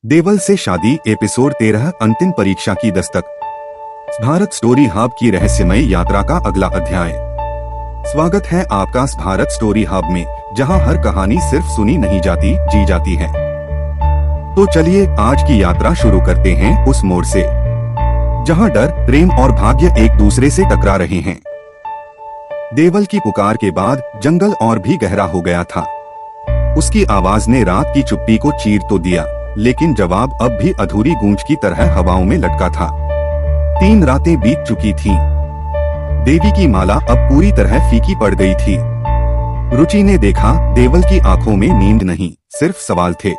देवल से शादी एपिसोड 13 अंतिम परीक्षा की दस्तक। भारत स्टोरी हब की रहस्यमय यात्रा का अगला अध्याय। स्वागत है आपका भारत स्टोरी हब में, जहां हर कहानी सिर्फ सुनी नहीं जाती, जी जाती है। तो चलिए आज की यात्रा शुरू करते हैं उस मोड़ से जहां डर, प्रेम और भाग्य एक दूसरे से टकरा रहे हैं। देवल की पुकार के बाद जंगल और भी गहरा हो गया था। उसकी आवाज ने रात की चुप्पी को चीर तो दिया, लेकिन जवाब अब भी अधूरी गूंज की तरह हवाओं में लटका था। 3 रातें बीत चुकी थीं। देवी की माला अब पूरी तरह फीकी पड़ गई थी। रुचि ने देखा, देवल की आंखों में नींद नहीं, सिर्फ सवाल थे।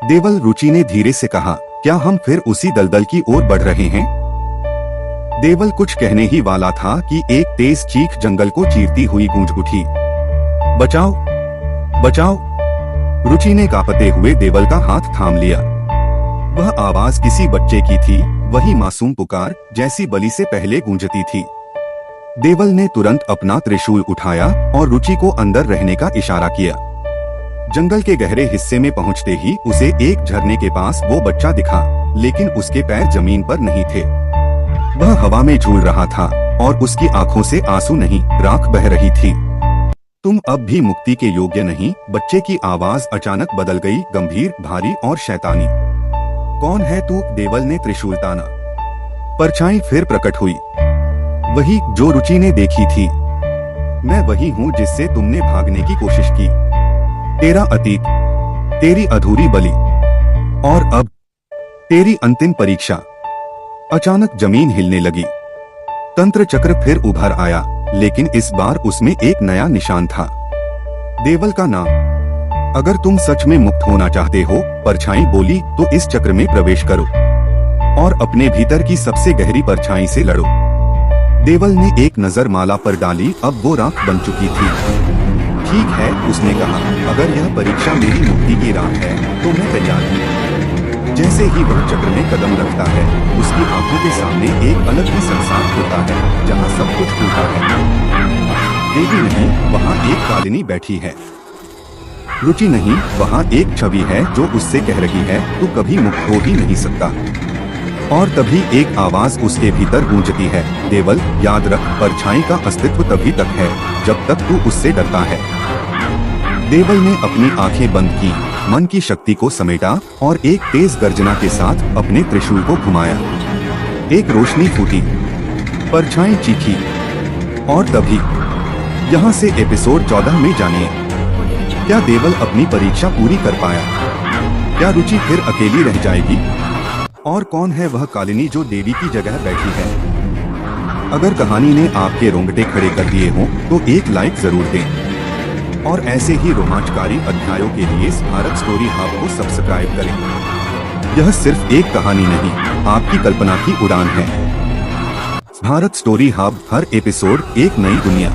देवल, रुचि ने धीरे से कहा, क्या हम फिर उसी दलदल की ओर बढ़ रहे हैं? देवल कुछ कहने ही वाला था कि एक तेज चीख जंगल को चीरती हुई गूंज उठी। बचाओ, बचाओ! रुचि ने कांपते हुए देवल का हाथ थाम लिया। वह आवाज किसी बच्चे की थी, वही मासूम पुकार जैसी बलि से पहले गूंजती थी। देवल ने तुरंत अपना त्रिशूल उठाया और रुचि को अंदर रहने का इशारा किया। जंगल के गहरे हिस्से में पहुंचते ही उसे एक झरने के पास वो बच्चा दिखा, लेकिन उसके पैर जमीन पर नहीं थे। वह हवा में झूल रहा था और उसकी आंखों से आंसू नहीं, राख बह रही थी। तुम अब भी मुक्ति के योग्य नहीं, बच्चे की आवाज अचानक बदल गई, गंभीर, भारी और शैतानी। कौन है तू? देवल ने त्रिशूल ताना। परछाई फिर प्रकट हुई, वही जो रुचि ने देखी थी। मैं वही हूँ जिससे तुमने भागने की कोशिश की। तेरा अतीत, तेरी अधूरी बलि और अब तेरी अंतिम परीक्षा। अचानक जमीन हिलने लगी। तंत्र चक्र फिर उभर आया, लेकिन इस बार उसमें एक नया निशान था, देवल का नाम। अगर तुम सच में मुक्त होना चाहते हो, परछाई बोली, तो इस चक्र में प्रवेश करो और अपने भीतर की सबसे गहरी परछाई से लड़ो। देवल ने एक नजर माला पर डाली, अब वो राख बन चुकी थी। ठीक है, उसने कहा, अगर यह परीक्षा मेरी मुक्ति की राह है तो मैं तैयार हूँ। जैसे ही वह चक्र में कदम रखता है, उसकी आंखों के सामने एक अलग ही संसार खुलता है, जहाँ सब कुछ टूटा है। देवी नहीं, वहाँ एक कालिनी बैठी है। रुचि नहीं, वहाँ एक छवि है जो उससे कह रही है, तू कभी मुक्त हो ही नहीं सकता। और तभी एक आवाज उसके भीतर गूंजती है, देवल, याद रख, परछाई का अस्तित्व तभी तक है जब तक तू उससे डरता है। देवल ने अपनी आंखें बंद की, मन की शक्ति को समेटा और एक तेज गर्जना के साथ अपने त्रिशूल को घुमाया। एक रोशनी फूटी, परछाई चीखी, और तभी यहाँ से एपिसोड 14 में जानिए, क्या देवल अपनी परीक्षा पूरी कर पाया? क्या रुचि फिर अकेली रह जाएगी? और कौन है वह कालिनी जो देवी की जगह बैठी है? अगर कहानी ने आपके रोंगटे खड़े कर दिए हों तो एक लाइक जरूर दें और ऐसे ही रोमांचकारी अध्यायों के लिए भारत स्टोरी हब को सब्सक्राइब करें। यह सिर्फ एक कहानी नहीं, आपकी कल्पना की उड़ान है। भारत स्टोरी हब, हर एपिसोड एक नई दुनिया।